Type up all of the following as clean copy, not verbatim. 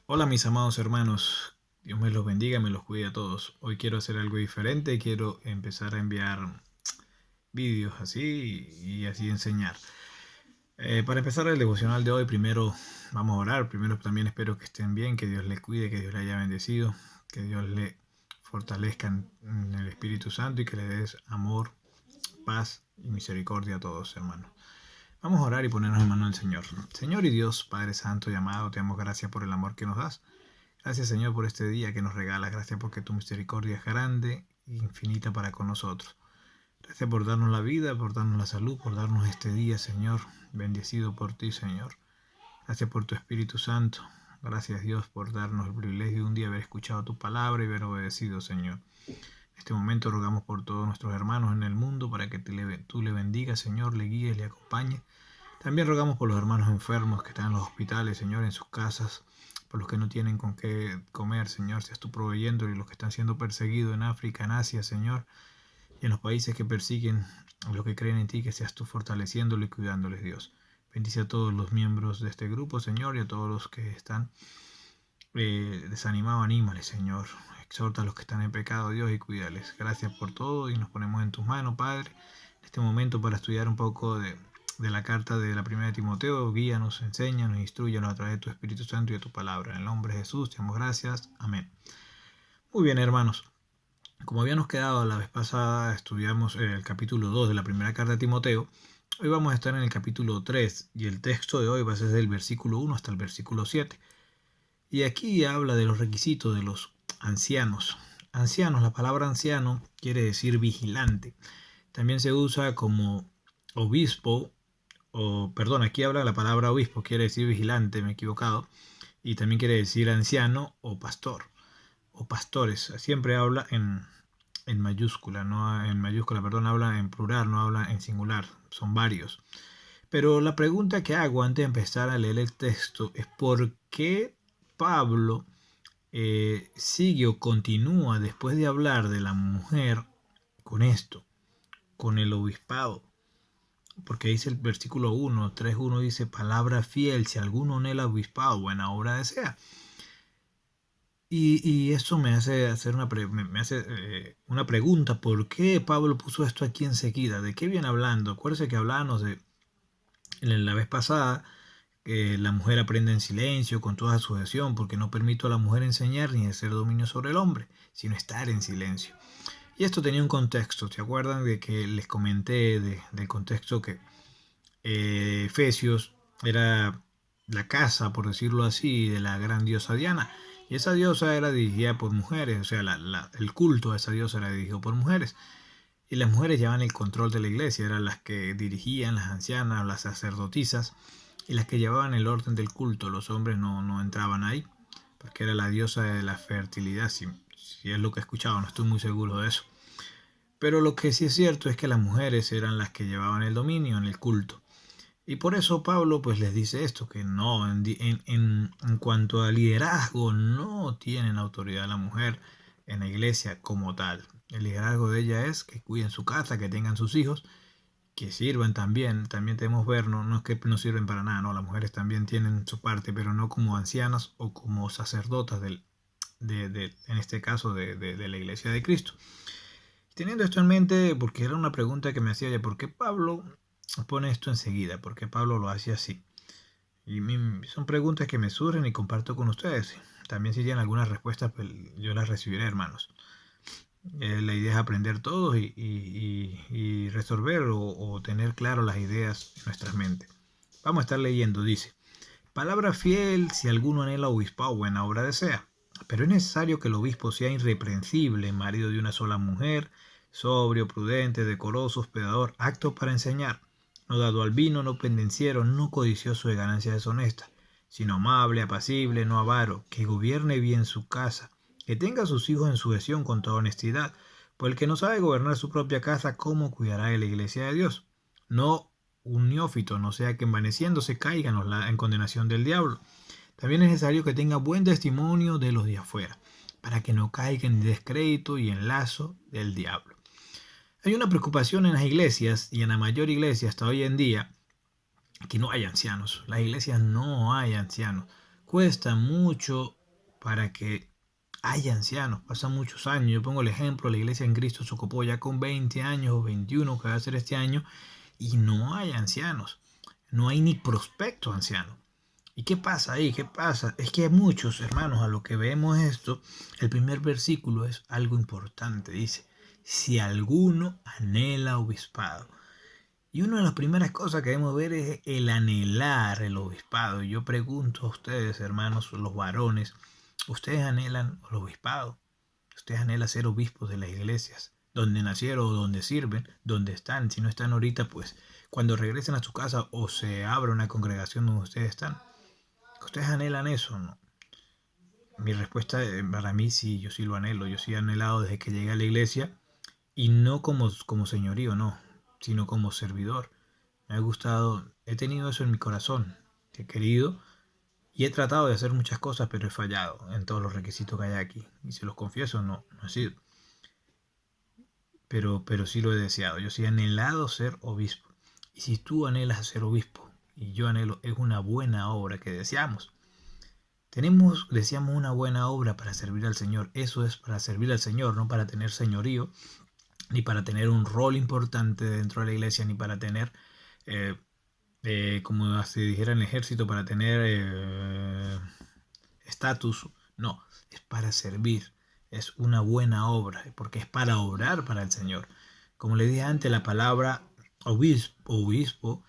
Hola mis amados hermanos, Dios me los bendiga, me los cuide a todos. Hoy quiero hacer algo diferente, quiero empezar a enviar vídeos así y así enseñar. Para empezar el devocional de hoy, primero vamos a orar, primero también espero que estén bien, que Dios les cuide, que Dios les haya bendecido, que Dios le fortalezca en el Espíritu Santo y que le des amor, paz y misericordia a todos, hermanos. Vamos a orar y ponernos en manos del Señor. Señor y Dios, Padre Santo y amado, te damos gracias por el amor que nos das. Gracias, Señor, por este día que nos regalas. Gracias porque tu misericordia es grande e infinita para con nosotros. Gracias por darnos la vida, por darnos la salud, por darnos este día, Señor. Bendecido por ti, Señor. Gracias por tu Espíritu Santo. Gracias, Dios, por darnos el privilegio de un día haber escuchado tu palabra y haber obedecido, Señor. En este momento rogamos por todos nuestros hermanos en el mundo para que tú le bendigas, Señor, le guíes, le acompañes. También rogamos por los hermanos enfermos que están en los hospitales, Señor, en sus casas, por los que no tienen con qué comer, Señor, seas tú proveyendo, y los que están siendo perseguidos en África, en Asia, Señor, y en los países que persiguen a los que creen en ti, que seas tú fortaleciéndolos y cuidándoles, Dios. Bendice a todos los miembros de este grupo, Señor, y a todos los que están desanimados, anímales, Señor. Exhorta a los que están en pecado, Dios, y cuídales. Gracias por todo y nos ponemos en tus manos, Padre, en este momento para estudiar un poco de la carta de la primera de Timoteo. Guíanos, enséñanos, instruyanos a través de tu Espíritu Santo y de tu palabra. En el nombre de Jesús te damos gracias. Amén. Muy bien, hermanos. Como habíamos quedado la vez pasada, estudiamos el capítulo 2 de la primera carta de Timoteo. Hoy vamos a estar en el capítulo 3 y el texto de hoy va a ser del versículo 1 hasta el versículo 7. Y aquí habla de los requisitos de los ancianos. Ancianos, la palabra anciano quiere decir vigilante. También se usa como obispo, aquí habla la palabra obispo, quiere decir vigilante, me he equivocado, y también quiere decir anciano o pastor, o pastores. Siempre habla en mayúscula, no en mayúscula, perdón, habla en plural, no habla en singular, son varios. Pero la pregunta que hago antes de empezar a leer el texto es ¿por qué Pablo sigue o continúa después de hablar de la mujer con esto, con el obispado? Porque dice el versículo 1, 3.1 dice, palabra fiel, si alguno anhela obispado, buena obra desea. Y eso me hace hacer una pregunta, ¿por qué Pablo puso esto aquí enseguida? ¿De qué viene hablando? Acuérdense que hablábamos de en la vez pasada que la mujer aprende en silencio, con toda sujeción, porque no permito a la mujer enseñar ni hacer dominio sobre el hombre, sino estar en silencio. Y esto tenía un contexto, ¿se acuerdan de que les comenté del contexto que Efesios era la casa, por decirlo así, de la gran diosa Diana? Y esa diosa era dirigida por mujeres, o sea, el culto a esa diosa era dirigido por mujeres. Y las mujeres llevaban el control de la iglesia, eran las que dirigían, las ancianas, las sacerdotisas, y las que llevaban el orden del culto. Los hombres no entraban ahí, porque era la diosa de la fertilidad, si es lo que he escuchado, no estoy muy seguro de eso. Pero lo que sí es cierto es que las mujeres eran las que llevaban el dominio en el culto. Y por eso Pablo pues les dice esto, que no, en cuanto a liderazgo, no tienen autoridad la mujer en la iglesia como tal. El liderazgo de ella es que cuiden su casa, que tengan sus hijos, que sirvan también debemos ver, no es que no sirven para nada, no, las mujeres también tienen su parte, pero no como ancianas o como sacerdotas en este caso de la iglesia de Cristo. Teniendo esto en mente, porque era una pregunta que me hacía ya, ¿por qué Pablo pone esto enseguida? ¿Por qué Pablo lo hace así? Y son preguntas que me surgen y comparto con ustedes. También si tienen algunas respuestas, pues yo las recibiré, hermanos. La idea es aprender todos y resolver o tener claro las ideas en nuestras mentes. Vamos a estar leyendo, dice, palabra fiel, si alguno anhela obispado, buena obra desea. Pero es necesario que el obispo sea irreprensible, marido de una sola mujer, sobrio, prudente, decoroso, hospedador, apto para enseñar, no dado al vino, no pendenciero, no codicioso de ganancias deshonestas, sino amable, apacible, no avaro, que gobierne bien su casa, que tenga a sus hijos en sujeción con toda honestidad, pues el que no sabe gobernar su propia casa, ¿cómo cuidará de la iglesia de Dios? No un neófito, no sea que envaneciéndose caigan en condenación del diablo. También es necesario que tenga buen testimonio de los de afuera, para que no caiga en descrédito y en lazo del diablo. Hay una preocupación en las iglesias y en la mayor iglesia hasta hoy en día, que no hay ancianos. Las iglesias no hay ancianos. cuesta mucho para que haya ancianos. Pasan muchos años. Yo pongo el ejemplo, la iglesia en Cristo se ocupó ya con 20 años o 21 que va a ser este año y no hay ancianos. No hay ni prospecto anciano. ¿Y qué pasa ahí? ¿Qué pasa? Es que hay muchos hermanos, a lo que vemos esto, el primer versículo es algo importante. Dice, si alguno anhela obispado. Y una de las primeras cosas que debemos ver es el anhelar el obispado. Y yo pregunto a ustedes, hermanos, los varones, ¿ustedes anhelan el obispado? ¿Ustedes anhelan ser obispos de las iglesias? Donde nacieron o donde sirven, donde están. Si no están ahorita, pues cuando regresen a su casa o se abra una congregación donde ustedes están. ¿Ustedes anhelan eso o no? Mi respuesta para mí sí, yo sí lo anhelo. Yo sí he anhelado desde que llegué a la iglesia y no como señorío, no, sino como servidor. Me ha gustado, he tenido eso en mi corazón, que he querido y he tratado de hacer muchas cosas, pero he fallado en todos los requisitos que hay aquí. Y si los confieso, no he sido. Pero sí lo he deseado. Yo sí he anhelado ser obispo. Y si tú anhelas ser obispo y yo anhelo, es una buena obra que deseamos. Deseamos una buena obra para servir al Señor. Eso es para servir al Señor, no para tener señorío, ni para tener un rol importante dentro de la iglesia, ni para tener eh, como se dijera en el ejército, para tener estatus. No, es para servir. Es una buena obra, porque es para obrar para el Señor. Como le dije antes, la palabra obispo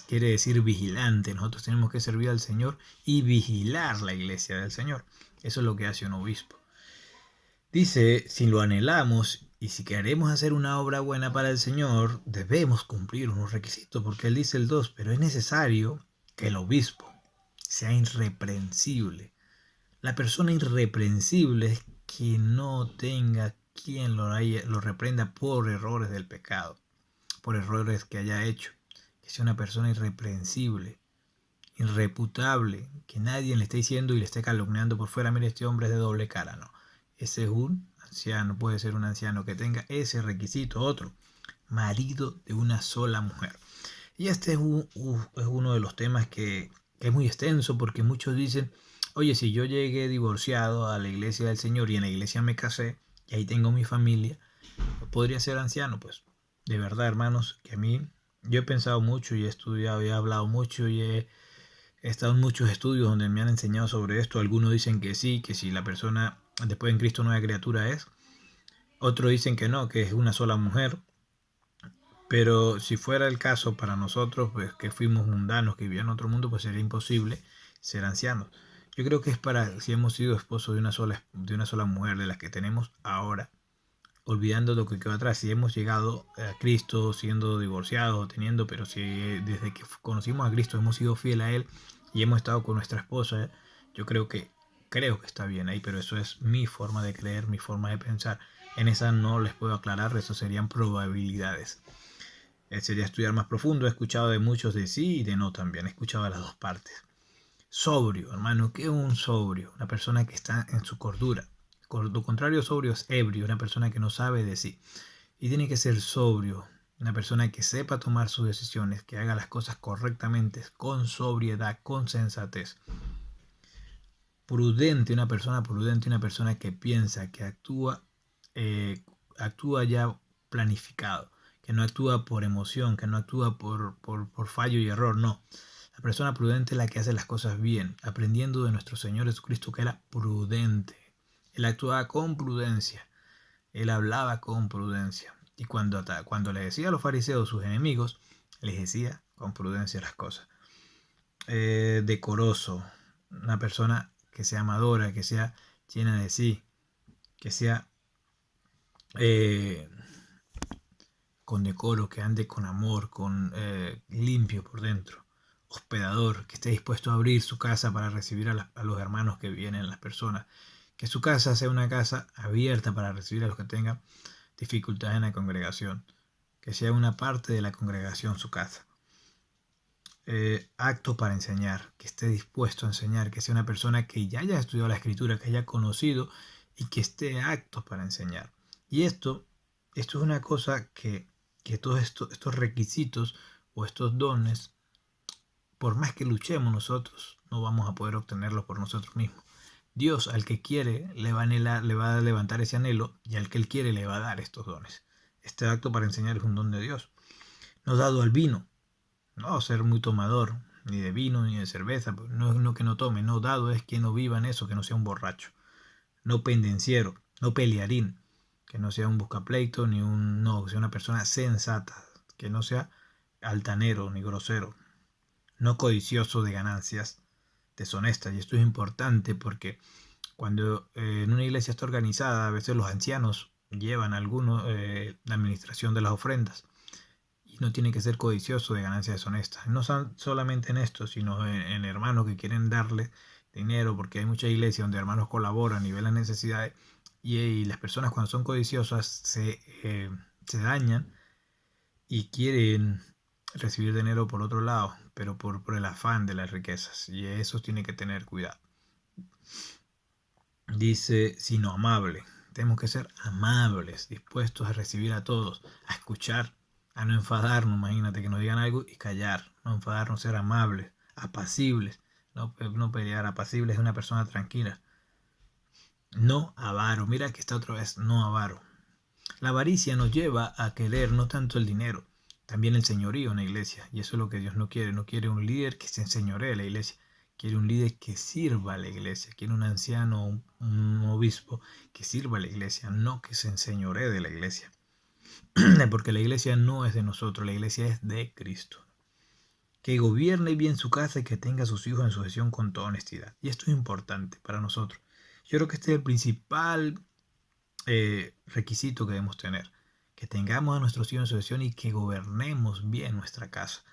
quiere decir vigilante. Nosotros tenemos que servir al Señor y vigilar la iglesia del Señor. Eso es lo que hace un obispo. Dice, si lo anhelamos y si queremos hacer una obra buena para el Señor, debemos cumplir unos requisitos, porque él dice el 2, pero es necesario que el obispo sea irreprensible. La persona irreprensible es que no tenga quien lo reprenda por errores del pecado, por errores que haya hecho. Que sea una persona irreprensible, irreputable, que nadie le esté diciendo y le esté calumniando por fuera, mire, este hombre es de doble cara, no. Ese es un anciano, puede ser un anciano que tenga ese requisito. Otro, marido de una sola mujer. Y este es uno de los temas que es muy extenso, porque muchos dicen, oye, si yo llegué divorciado a la iglesia del Señor y en la iglesia me casé y ahí tengo mi familia, ¿podría ser anciano? Pues de verdad, hermanos, que a mí, yo he pensado mucho y he estudiado y he hablado mucho y he estado en muchos estudios donde me han enseñado sobre esto. Algunos dicen que sí, que si la persona después en Cristo nueva criatura es. Otros dicen que no, que es una sola mujer. Pero si fuera el caso para nosotros, pues que fuimos mundanos, que vivían en otro mundo, pues sería imposible ser ancianos. Yo creo que es para si hemos sido esposos de una sola mujer, de las que tenemos ahora, olvidando lo que quedó atrás. Si hemos llegado a Cristo siendo divorciados o teniendo, pero si desde que conocimos a Cristo hemos sido fieles a Él y hemos estado con nuestra esposa, yo creo que está bien ahí, pero eso es mi forma de creer, mi forma de pensar. En esa no les puedo aclarar, eso serían probabilidades. Sería estudiar más profundo. He escuchado de muchos de sí y de no también. He escuchado de las dos partes. Sobrio, hermano. ¿Qué es un sobrio? Una persona que está en su cordura. Lo contrario sobrio es ebrio, una persona que no sabe de sí. Y tiene que ser sobrio. Una persona que sepa tomar sus decisiones, que haga las cosas correctamente, con sobriedad, con sensatez. Prudente, una persona que piensa, que actúa ya planificado, que no actúa por emoción, que no actúa por fallo y error, no. La persona prudente es la que hace las cosas bien, aprendiendo de nuestro Señor Jesucristo que era prudente. Él actuaba con prudencia, él hablaba con prudencia. Y cuando le decía a los fariseos, sus enemigos, les decía con prudencia las cosas. Decoroso, una persona que sea amadora, que sea llena de sí, que sea con decoro, que ande con amor, con limpio por dentro, hospedador, que esté dispuesto a abrir su casa para recibir a los hermanos que vienen, las personas, que su casa sea una casa abierta para recibir a los que tengan dificultades en la congregación, que sea una parte de la congregación su casa. Acto para enseñar, que esté dispuesto a enseñar, que sea una persona que ya haya estudiado la escritura, que haya conocido y que esté acto para enseñar. Y esto es una cosa que todos estos requisitos o estos dones por más que luchemos nosotros, no vamos a poder obtenerlo por nosotros mismos. Dios al que quiere le va a levantar ese anhelo, y al que Él quiere le va a dar estos dones. Este acto para enseñar es un don de Dios. No dado al vino, no ser muy tomador, ni de vino ni de cerveza, no que no tome, no dado es que no viva en eso, que no sea un borracho, no pendenciero, no pelearín, que no sea un buscapleito, que sea una persona sensata, que no sea altanero ni grosero, no codicioso de ganancias deshonestas. Y esto es importante porque cuando en una iglesia está organizada, a veces los ancianos llevan la administración de las ofrendas, y no tiene que ser codicioso de ganancias deshonestas. No son solamente en esto, sino en hermanos que quieren darle dinero, porque hay muchas iglesias donde hermanos colaboran y ven las necesidades, y las personas cuando son codiciosas se dañan y quieren recibir dinero por otro lado, pero por el afán de las riquezas, y eso tiene que tener cuidado. Dice, sino amable. Tenemos que ser amables, dispuestos a recibir a todos, a escuchar, a no enfadarnos. Imagínate que nos digan algo y callar, no enfadarnos, ser amables, apacibles, no pelear. Apacible es una persona tranquila. No avaro, mira que está otra vez, no avaro. La avaricia nos lleva a querer no tanto el dinero, también el señorío en la iglesia, y eso es lo que Dios no quiere. No quiere un líder que se enseñoree la iglesia, quiere un líder que sirva a la iglesia, quiere un anciano, un obispo que sirva a la iglesia, no que se enseñoree de la iglesia. Porque la iglesia no es de nosotros, la iglesia es de Cristo. Que gobierne bien su casa y que tenga a sus hijos en sujeción con toda honestidad. Y esto es importante para nosotros. Yo creo que este es el principal requisito que debemos tener. Que tengamos a nuestros hijos en sujeción y que gobernemos bien nuestra casa.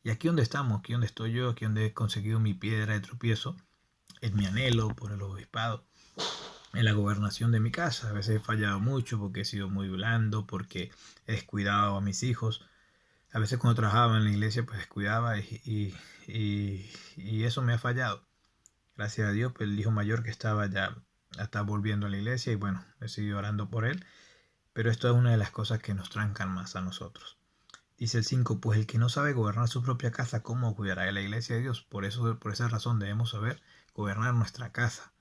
Y aquí donde estamos, aquí donde estoy yo, aquí donde he conseguido mi piedra de tropiezo, en mi anhelo por el obispado, en la gobernación de mi casa. A veces he fallado mucho porque he sido muy blando, porque he descuidado a mis hijos. A veces cuando trabajaba en la iglesia pues descuidaba y eso me ha fallado. Gracias a Dios, pues el hijo mayor que estaba ya está volviendo a la iglesia y bueno, he seguido orando por él. Pero esto es una de las cosas que nos trancan más a nosotros. Dice el 5, pues el que no sabe gobernar su propia casa, ¿cómo cuidará de la iglesia de Dios? Por esa razón debemos saber gobernar nuestra casa.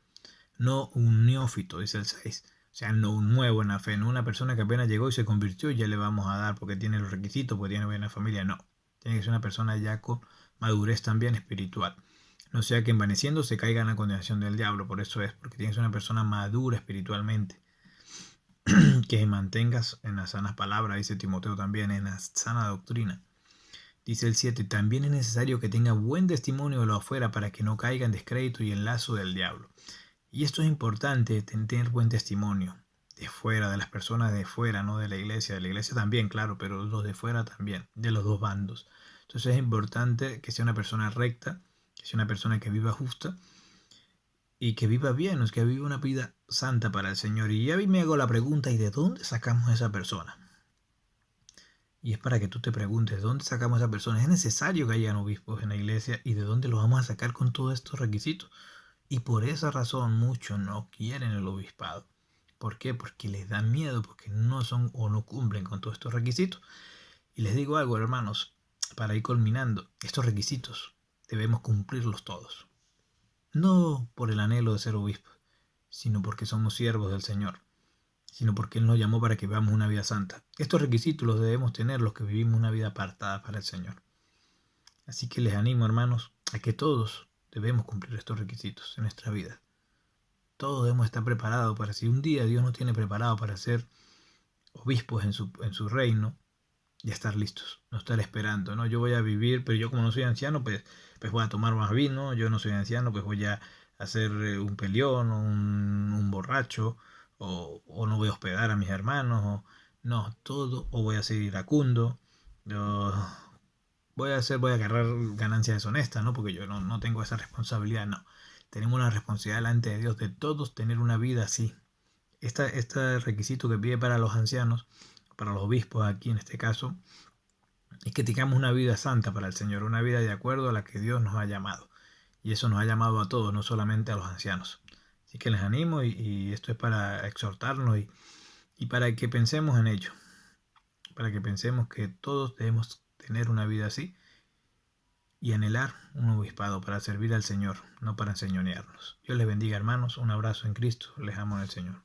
No un neófito, dice el 6. O sea, no un nuevo en la fe, no una persona que apenas llegó y se convirtió y ya le vamos a dar porque tiene los requisitos, porque tiene buena familia. No, tiene que ser una persona ya con madurez también espiritual. No sea que envaneciendo se caiga en la condenación del diablo, por eso es, porque tiene que ser una persona madura espiritualmente. Que se mantengas en las sanas palabras, dice Timoteo también, en la sana doctrina. Dice el 7, también es necesario que tenga buen testimonio de lo afuera para que no caiga en descrédito y en lazo del diablo. Y esto es importante, tener buen testimonio de fuera, de las personas de fuera, no de la iglesia también, claro, pero los de fuera también, de los dos bandos. Entonces es importante que sea una persona recta, que sea una persona que viva justa y que viva bien, es que viva una vida santa para el Señor. Y ya me hago la pregunta, ¿y de dónde sacamos a esa persona? Y es para que tú te preguntes, ¿de dónde sacamos a esa persona? Es necesario que hayan obispos en la iglesia, ¿y de dónde los vamos a sacar con todos estos requisitos? Y por esa razón muchos no quieren el obispado. ¿Por qué? Porque les da miedo, porque no son o no cumplen con todos estos requisitos. Y les digo algo, hermanos, para ir culminando, estos requisitos debemos cumplirlos todos. No por el anhelo de ser obispo, sino porque somos siervos del Señor, sino porque Él nos llamó para que vivamos una vida santa. Estos requisitos los debemos tener los que vivimos una vida apartada para el Señor. Así que les animo, hermanos, a que todos debemos cumplir estos requisitos en nuestra vida. Todos debemos estar preparados para, si un día Dios nos tiene preparado para ser obispos en su reino, ya estar listos, no estar esperando, ¿no? Yo voy a vivir, pero yo como no soy anciano, pues voy a tomar más vino. Yo no soy anciano, pues voy a hacer un peleón, un borracho, o no voy a hospedar a mis hermanos, no, todo, o voy a ser iracundo, yo voy a agarrar ganancias deshonestas, ¿no? Porque yo no tengo esa responsabilidad, no. Tenemos una responsabilidad delante de Dios de todos tener una vida así. Este requisito que pide para los ancianos, para los obispos aquí en este caso, es que tengamos una vida santa para el Señor, una vida de acuerdo a la que Dios nos ha llamado. Y eso nos ha llamado a todos, no solamente a los ancianos. Así que les animo y esto es para exhortarnos y para que pensemos en ello. Para que pensemos que todos debemos tener una vida así y anhelar un obispado para servir al Señor, no para enseñorearnos. Dios les bendiga, hermanos. Un abrazo en Cristo. Les amo en el Señor.